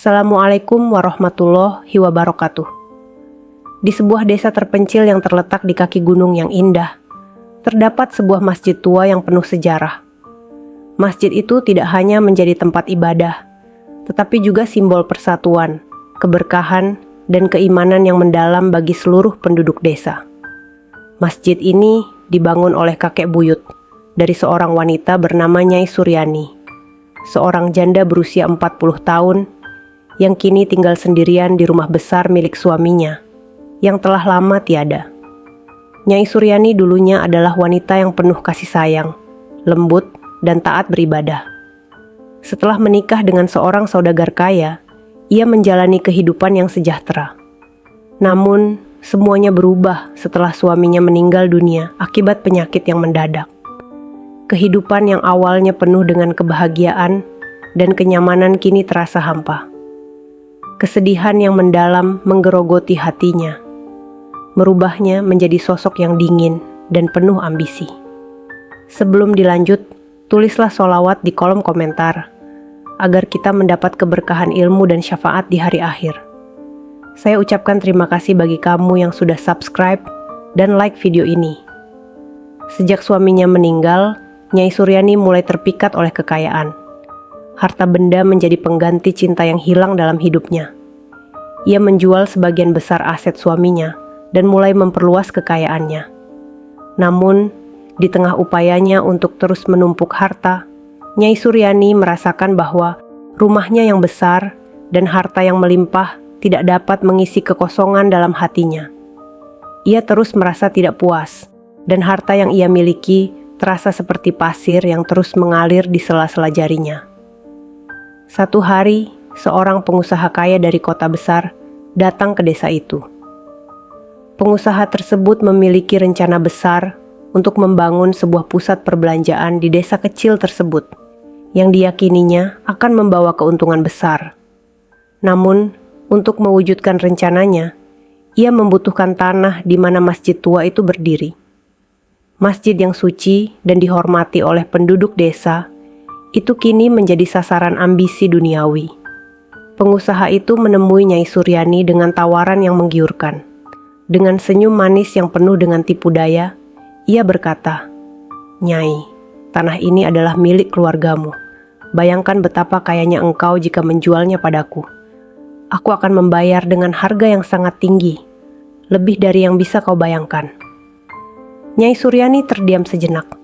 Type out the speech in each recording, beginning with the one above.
Assalamualaikum warahmatullahi wabarakatuh. Di sebuah desa terpencil yang terletak di kaki gunung yang indah, terdapat sebuah masjid tua yang penuh sejarah. Masjid itu tidak hanya menjadi tempat ibadah, tetapi juga simbol persatuan, keberkahan, dan keimanan yang mendalam bagi seluruh penduduk desa. Masjid ini dibangun oleh kakek buyut dari seorang wanita bernama Nyai Suryani, seorang janda berusia 40 tahun yang kini tinggal sendirian di rumah besar milik suaminya yang telah lama tiada. Nyai Suryani dulunya adalah wanita yang penuh kasih sayang, lembut, dan taat beribadah. Setelah menikah dengan seorang saudagar kaya, ia menjalani kehidupan yang sejahtera. Namun, semuanya berubah setelah suaminya meninggal dunia akibat penyakit yang mendadak. Kehidupan yang awalnya penuh dengan kebahagiaan dan kenyamanan kini terasa hampa. Kesedihan yang mendalam menggerogoti hatinya, merubahnya menjadi sosok yang dingin dan penuh ambisi. Sebelum dilanjut, tulislah sholawat di kolom komentar agar kita mendapat keberkahan ilmu dan syafaat di hari akhir. Saya ucapkan terima kasih bagi kamu yang sudah subscribe dan like video ini. Sejak suaminya meninggal, Nyai Suryani mulai terpikat oleh kekayaan. Harta benda menjadi pengganti cinta yang hilang dalam hidupnya. Ia menjual sebagian besar aset suaminya dan mulai memperluas kekayaannya. Namun, di tengah upayanya untuk terus menumpuk harta, Nyai Suryani merasakan bahwa rumahnya yang besar dan harta yang melimpah tidak dapat mengisi kekosongan dalam hatinya. Ia terus merasa tidak puas, dan harta yang ia miliki terasa seperti pasir yang terus mengalir di sela-sela jarinya. Satu hari, seorang pengusaha kaya dari kota besar datang ke desa itu. Pengusaha tersebut memiliki rencana besar untuk membangun sebuah pusat perbelanjaan di desa kecil tersebut, yang diyakininya akan membawa keuntungan besar. Namun, untuk mewujudkan rencananya, ia membutuhkan tanah di mana masjid tua itu berdiri. Masjid yang suci dan dihormati oleh penduduk desa itu kini menjadi sasaran ambisi duniawi. Pengusaha itu menemui Nyai Suryani dengan tawaran yang menggiurkan. Dengan senyum manis yang penuh dengan tipu daya, ia berkata, "Nyai, tanah ini adalah milik keluargamu. Bayangkan betapa kayanya engkau jika menjualnya padaku. Aku akan membayar dengan harga yang sangat tinggi, lebih dari yang bisa kau bayangkan." Nyai Suryani terdiam sejenak.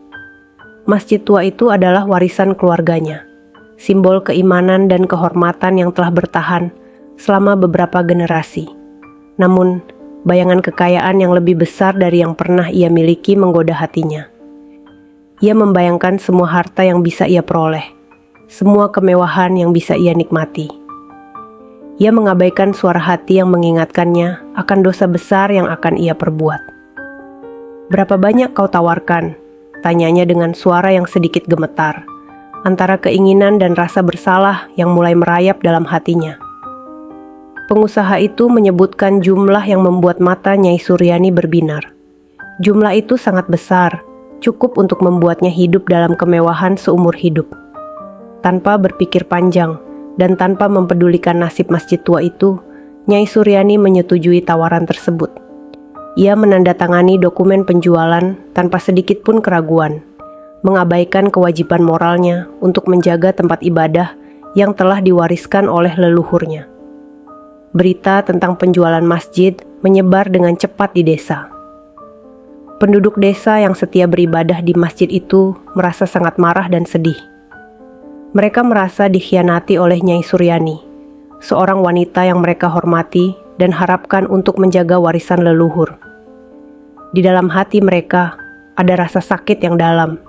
Masjid tua itu adalah warisan keluarganya, simbol keimanan dan kehormatan yang telah bertahan selama beberapa generasi. Namun, bayangan kekayaan yang lebih besar dari yang pernah ia miliki menggoda hatinya. Ia membayangkan semua harta yang bisa ia peroleh, semua kemewahan yang bisa ia nikmati. Ia mengabaikan suara hati yang mengingatkannya akan dosa besar yang akan ia perbuat. "Berapa banyak kau tawarkan?" tanyanya dengan suara yang sedikit gemetar, antara keinginan dan rasa bersalah yang mulai merayap dalam hatinya. Pengusaha itu menyebutkan jumlah yang membuat mata Nyai Suryani berbinar. Jumlah itu sangat besar, cukup untuk membuatnya hidup dalam kemewahan seumur hidup. Tanpa berpikir panjang dan tanpa mempedulikan nasib masjid tua itu, Nyai Suryani menyetujui tawaran tersebut. Ia menandatangani dokumen penjualan tanpa sedikit pun keraguan, mengabaikan kewajiban moralnya untuk menjaga tempat ibadah yang telah diwariskan oleh leluhurnya. Berita tentang penjualan masjid menyebar dengan cepat di desa. Penduduk desa yang setia beribadah di masjid itu merasa sangat marah dan sedih. Mereka merasa dikhianati oleh Nyai Suryani, seorang wanita yang mereka hormati dan harapkan untuk menjaga warisan leluhur. Di dalam hati mereka ada rasa sakit yang dalam,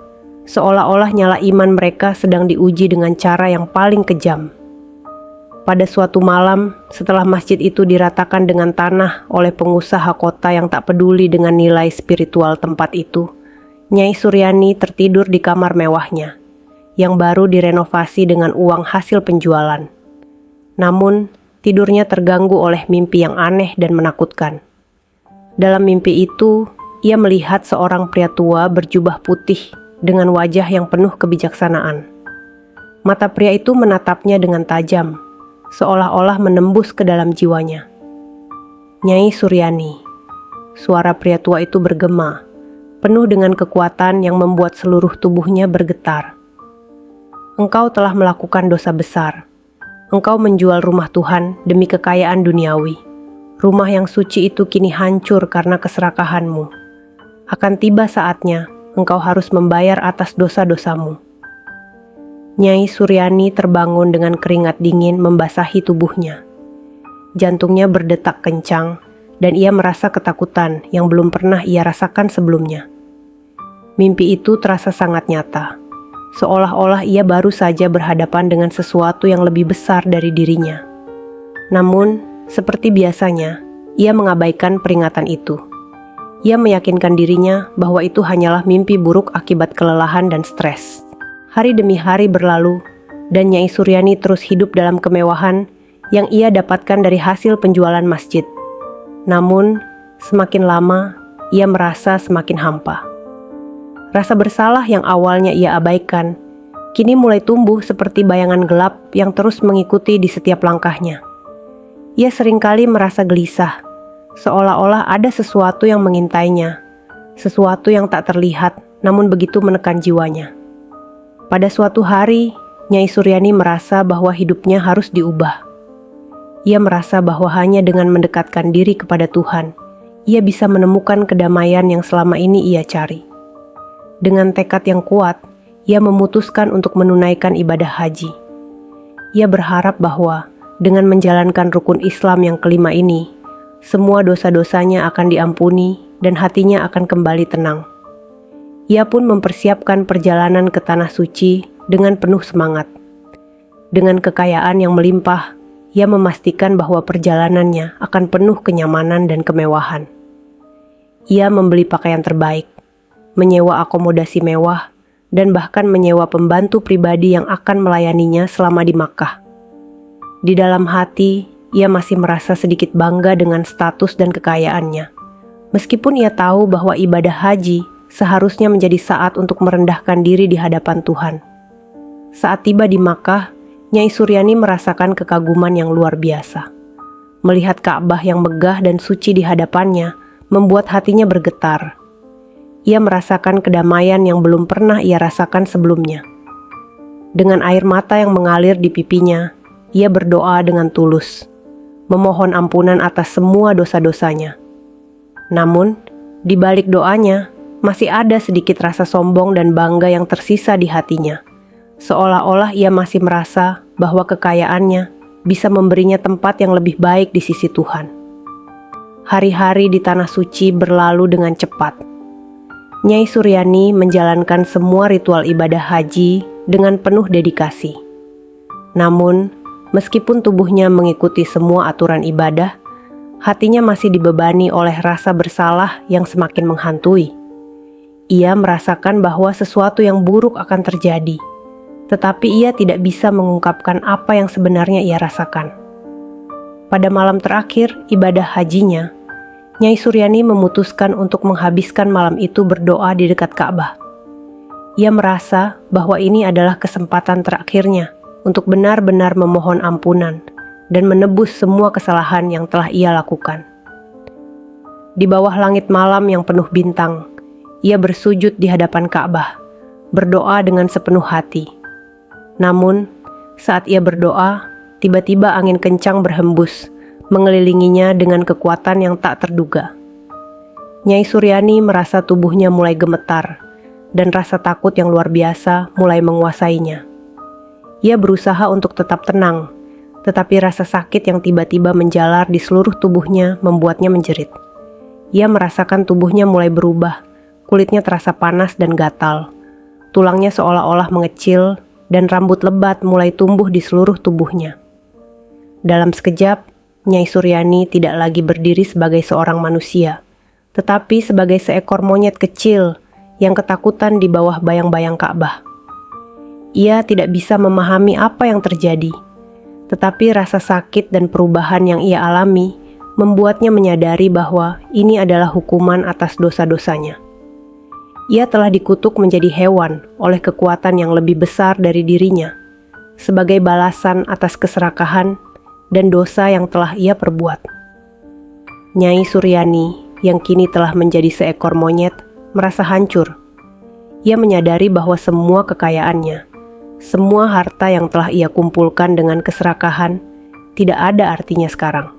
seolah-olah nyala iman mereka sedang diuji dengan cara yang paling kejam. Pada suatu malam, setelah masjid itu diratakan dengan tanah oleh pengusaha kota yang tak peduli dengan nilai spiritual tempat itu, Nyai Suryani tertidur di kamar mewahnya, yang baru direnovasi dengan uang hasil penjualan. Namun, tidurnya terganggu oleh mimpi yang aneh dan menakutkan. Dalam mimpi itu, ia melihat seorang pria tua berjubah putih dengan wajah yang penuh kebijaksanaan. Mata pria itu menatapnya dengan tajam, seolah-olah menembus ke dalam jiwanya. "Nyai Suryani," suara pria tua itu bergema, penuh dengan kekuatan yang membuat seluruh tubuhnya bergetar. "Engkau telah melakukan dosa besar. Engkau menjual rumah Tuhan demi kekayaan duniawi. Rumah yang suci itu kini hancur karena keserakahanmu. Akan tiba saatnya engkau harus membayar atas dosa-dosamu." Nyai Suryani terbangun dengan keringat dingin membasahi tubuhnya. Jantungnya berdetak kencang dan ia merasa ketakutan yang belum pernah ia rasakan sebelumnya. Mimpi itu terasa sangat nyata, seolah-olah ia baru saja berhadapan dengan sesuatu yang lebih besar dari dirinya. Namun, seperti biasanya, ia mengabaikan peringatan itu. Ia meyakinkan dirinya bahwa itu hanyalah mimpi buruk akibat kelelahan dan stres. Hari demi hari berlalu, dan Nyai Suryani terus hidup dalam kemewahan yang ia dapatkan dari hasil penjualan masjid. Namun, semakin lama, ia merasa semakin hampa. Rasa bersalah yang awalnya ia abaikan, kini mulai tumbuh seperti bayangan gelap yang terus mengikuti di setiap langkahnya. Ia seringkali merasa gelisah, seolah-olah ada sesuatu yang mengintainya, sesuatu yang tak terlihat namun begitu menekan jiwanya. Pada suatu hari, Nyai Suryani merasa bahwa hidupnya harus diubah. Ia merasa bahwa hanya dengan mendekatkan diri kepada Tuhan, ia bisa menemukan kedamaian yang selama ini ia cari. Dengan tekad yang kuat, ia memutuskan untuk menunaikan ibadah haji. Ia berharap bahwa dengan menjalankan rukun Islam yang kelima ini, semua dosa-dosanya akan diampuni dan hatinya akan kembali tenang. Ia pun mempersiapkan perjalanan ke Tanah Suci dengan penuh semangat. Dengan kekayaan yang melimpah, ia memastikan bahwa perjalanannya akan penuh kenyamanan dan kemewahan. Ia membeli pakaian terbaik, menyewa akomodasi mewah, dan bahkan menyewa pembantu pribadi yang akan melayaninya selama di Makkah. Di dalam hati, ia masih merasa sedikit bangga dengan status dan kekayaannya. Meskipun ia tahu bahwa ibadah haji seharusnya menjadi saat untuk merendahkan diri di hadapan Tuhan. Saat tiba di Makkah, Nyai Suryani merasakan kekaguman yang luar biasa. Melihat Ka'bah yang megah dan suci di hadapannya membuat hatinya bergetar. Ia merasakan kedamaian yang belum pernah ia rasakan sebelumnya. Dengan air mata yang mengalir di pipinya, ia berdoa dengan tulus, memohon ampunan atas semua dosa-dosanya. Namun, di balik doanya, masih ada sedikit rasa sombong dan bangga yang tersisa di hatinya. Seolah-olah ia masih merasa bahwa kekayaannya bisa memberinya tempat yang lebih baik di sisi Tuhan. Hari-hari di Tanah Suci berlalu dengan cepat. Nyai Suryani menjalankan semua ritual ibadah haji dengan penuh dedikasi. Namun, meskipun tubuhnya mengikuti semua aturan ibadah, hatinya masih dibebani oleh rasa bersalah yang semakin menghantui. Ia merasakan bahwa sesuatu yang buruk akan terjadi, tetapi ia tidak bisa mengungkapkan apa yang sebenarnya ia rasakan. Pada malam terakhir ibadah hajinya, Nyai Suryani memutuskan untuk menghabiskan malam itu berdoa di dekat Ka'bah. Ia merasa bahwa ini adalah kesempatan terakhirnya untuk benar-benar memohon ampunan dan menebus semua kesalahan yang telah ia lakukan. Di bawah langit malam yang penuh bintang, ia bersujud di hadapan Ka'bah, berdoa dengan sepenuh hati. Namun, saat ia berdoa, tiba-tiba angin kencang berhembus, mengelilinginya dengan kekuatan yang tak terduga. Nyai Suryani merasa tubuhnya mulai gemetar, dan rasa takut yang luar biasa mulai menguasainya. Ia berusaha untuk tetap tenang, tetapi rasa sakit yang tiba-tiba menjalar di seluruh tubuhnya membuatnya menjerit. Ia merasakan tubuhnya mulai berubah, kulitnya terasa panas dan gatal. Tulangnya seolah-olah mengecil dan rambut lebat mulai tumbuh di seluruh tubuhnya. Dalam sekejap, Nyai Suryani tidak lagi berdiri sebagai seorang manusia, tetapi sebagai seekor monyet kecil yang ketakutan di bawah bayang-bayang Ka'bah. Ia tidak bisa memahami apa yang terjadi, tetapi rasa sakit dan perubahan yang ia alami membuatnya menyadari bahwa ini adalah hukuman atas dosa-dosanya. Ia telah dikutuk menjadi hewan oleh kekuatan yang lebih besar dari dirinya. Sebagai balasan atas keserakahan, dan dosa yang telah ia perbuat. Nyai Suryani yang kini telah menjadi seekor monyet merasa hancur. Ia menyadari bahwa semua kekayaannya, semua harta yang telah ia kumpulkan dengan keserakahan, tidak ada artinya sekarang.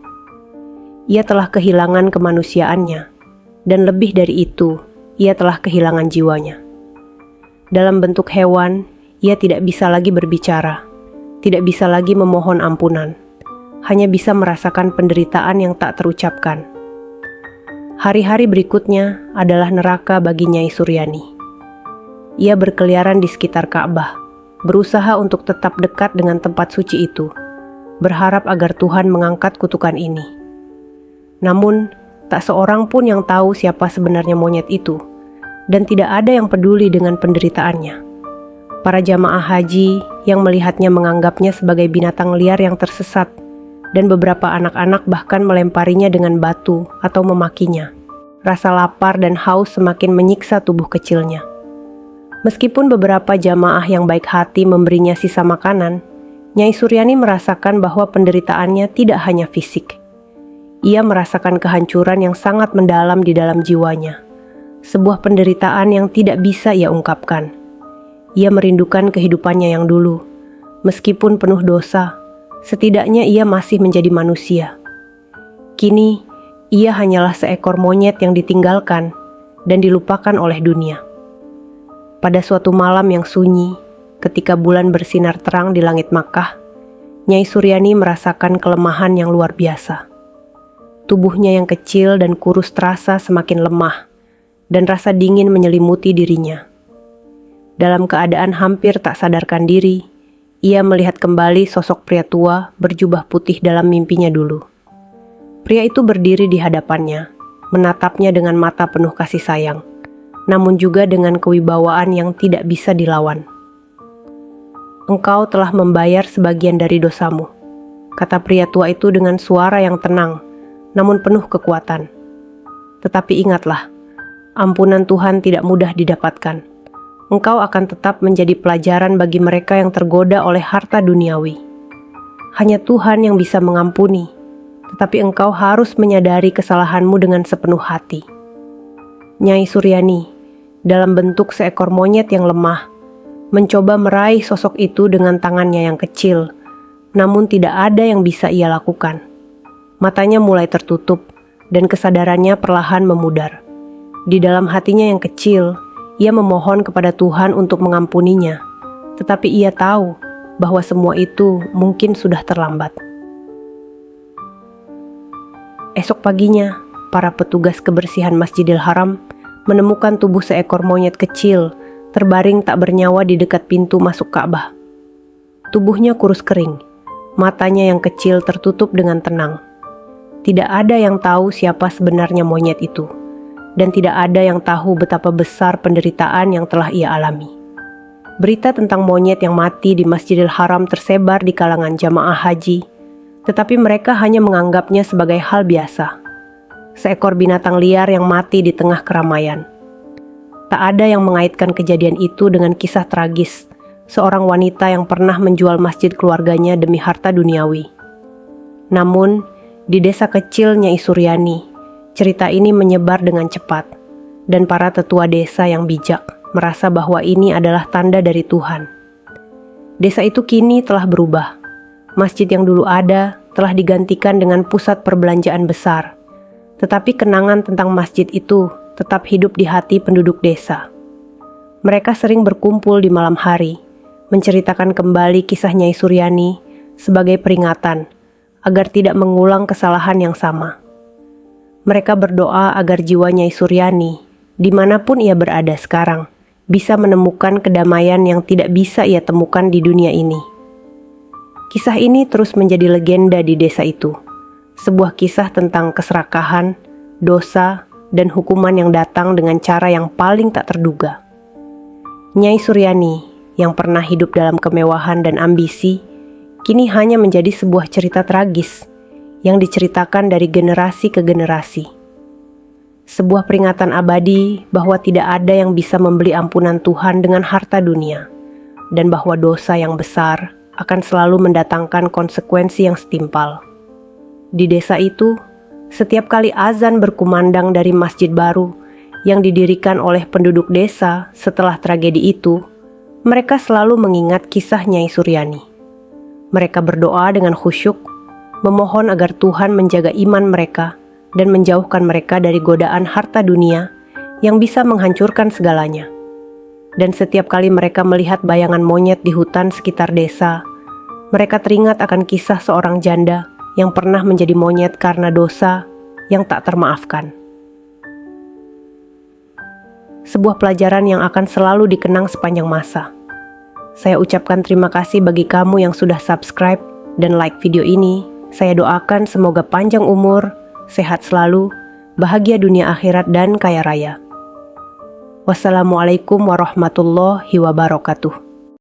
Ia telah kehilangan kemanusiaannya, dan lebih dari itu, ia telah kehilangan jiwanya. Dalam bentuk hewan, ia tidak bisa lagi berbicara, tidak bisa lagi memohon ampunan, hanya bisa merasakan penderitaan yang tak terucapkan. Hari-hari berikutnya adalah neraka bagi Nyai Suryani. Ia berkeliaran di sekitar Ka'bah, berusaha untuk tetap dekat dengan tempat suci itu, berharap agar Tuhan mengangkat kutukan ini. Namun, tak seorang pun yang tahu siapa sebenarnya monyet itu, dan tidak ada yang peduli dengan penderitaannya. Para jamaah haji yang melihatnya menganggapnya sebagai binatang liar yang tersesat, dan beberapa anak-anak bahkan melemparinya dengan batu atau memakinya. Rasa lapar dan haus semakin menyiksa tubuh kecilnya. Meskipun beberapa jamaah yang baik hati memberinya sisa makanan, Nyai Suryani merasakan bahwa penderitaannya tidak hanya fisik. Ia merasakan kehancuran yang sangat mendalam di dalam jiwanya. Sebuah penderitaan yang tidak bisa ia ungkapkan. Ia merindukan kehidupannya yang dulu. Meskipun penuh dosa, setidaknya ia masih menjadi manusia. Kini, ia hanyalah seekor monyet yang ditinggalkan dan dilupakan oleh dunia. Pada suatu malam yang sunyi, ketika bulan bersinar terang di langit Makkah, Nyai Suryani merasakan kelemahan yang luar biasa. Tubuhnya yang kecil dan kurus terasa semakin lemah, dan rasa dingin menyelimuti dirinya. Dalam keadaan hampir tak sadarkan diri, ia melihat kembali sosok pria tua berjubah putih dalam mimpinya dulu. Pria itu berdiri di hadapannya, menatapnya dengan mata penuh kasih sayang, namun juga dengan kewibawaan yang tidak bisa dilawan. "Engkau telah membayar sebagian dari dosamu," kata pria tua itu dengan suara yang tenang, namun penuh kekuatan. "Tetapi ingatlah, ampunan Tuhan tidak mudah didapatkan. Engkau akan tetap menjadi pelajaran bagi mereka yang tergoda oleh harta duniawi. Hanya Tuhan yang bisa mengampuni, tetapi engkau harus menyadari kesalahanmu dengan sepenuh hati." Nyai Suryani, dalam bentuk seekor monyet yang lemah, mencoba meraih sosok itu dengan tangannya yang kecil, namun tidak ada yang bisa ia lakukan. Matanya mulai tertutup, dan kesadarannya perlahan memudar. Di dalam hatinya yang kecil, ia memohon kepada Tuhan untuk mengampuninya, tetapi ia tahu bahwa semua itu mungkin sudah terlambat. Esok paginya, para petugas kebersihan Masjidil Haram menemukan tubuh seekor monyet kecil terbaring tak bernyawa di dekat pintu masuk Ka'bah. Tubuhnya kurus kering, matanya yang kecil tertutup dengan tenang. Tidak ada yang tahu siapa sebenarnya monyet itu, dan tidak ada yang tahu betapa besar penderitaan yang telah ia alami. Berita tentang monyet yang mati di Masjidil Haram tersebar di kalangan jamaah haji, tetapi mereka hanya menganggapnya sebagai hal biasa. Seekor binatang liar yang mati di tengah keramaian. Tak ada yang mengaitkan kejadian itu dengan kisah tragis seorang wanita yang pernah menjual masjid keluarganya demi harta duniawi. Namun, di desa kecil Nyai Suryani, cerita ini menyebar dengan cepat, dan para tetua desa yang bijak merasa bahwa ini adalah tanda dari Tuhan. Desa itu kini telah berubah. Masjid yang dulu ada telah digantikan dengan pusat perbelanjaan besar. Tetapi kenangan tentang masjid itu tetap hidup di hati penduduk desa. Mereka sering berkumpul di malam hari, menceritakan kembali kisah Nyai Suryani sebagai peringatan agar tidak mengulang kesalahan yang sama. Mereka berdoa agar jiwa Nyai Suryani, dimanapun ia berada sekarang, bisa menemukan kedamaian yang tidak bisa ia temukan di dunia ini. Kisah ini terus menjadi legenda di desa itu. Sebuah kisah tentang keserakahan, dosa, dan hukuman yang datang dengan cara yang paling tak terduga. Nyai Suryani, yang pernah hidup dalam kemewahan dan ambisi, kini hanya menjadi sebuah cerita tragis yang diceritakan dari generasi ke generasi. Sebuah peringatan abadi bahwa tidak ada yang bisa membeli ampunan Tuhan dengan harta dunia, dan bahwa dosa yang besar akan selalu mendatangkan konsekuensi yang setimpal. Di desa itu, setiap kali azan berkumandang dari masjid baru yang didirikan oleh penduduk desa setelah tragedi itu, mereka selalu mengingat kisah Nyai Suryani. Mereka berdoa dengan khusyuk, memohon agar Tuhan menjaga iman mereka dan menjauhkan mereka dari godaan harta dunia yang bisa menghancurkan segalanya. Dan setiap kali mereka melihat bayangan monyet di hutan sekitar desa, mereka teringat akan kisah seorang janda yang pernah menjadi monyet karena dosa yang tak termaafkan. Sebuah pelajaran yang akan selalu dikenang sepanjang masa. Saya ucapkan terima kasih bagi kamu yang sudah subscribe dan like video ini. Saya doakan semoga panjang umur, sehat selalu, bahagia dunia akhirat dan kaya raya. Wassalamualaikum warahmatullahi wabarakatuh.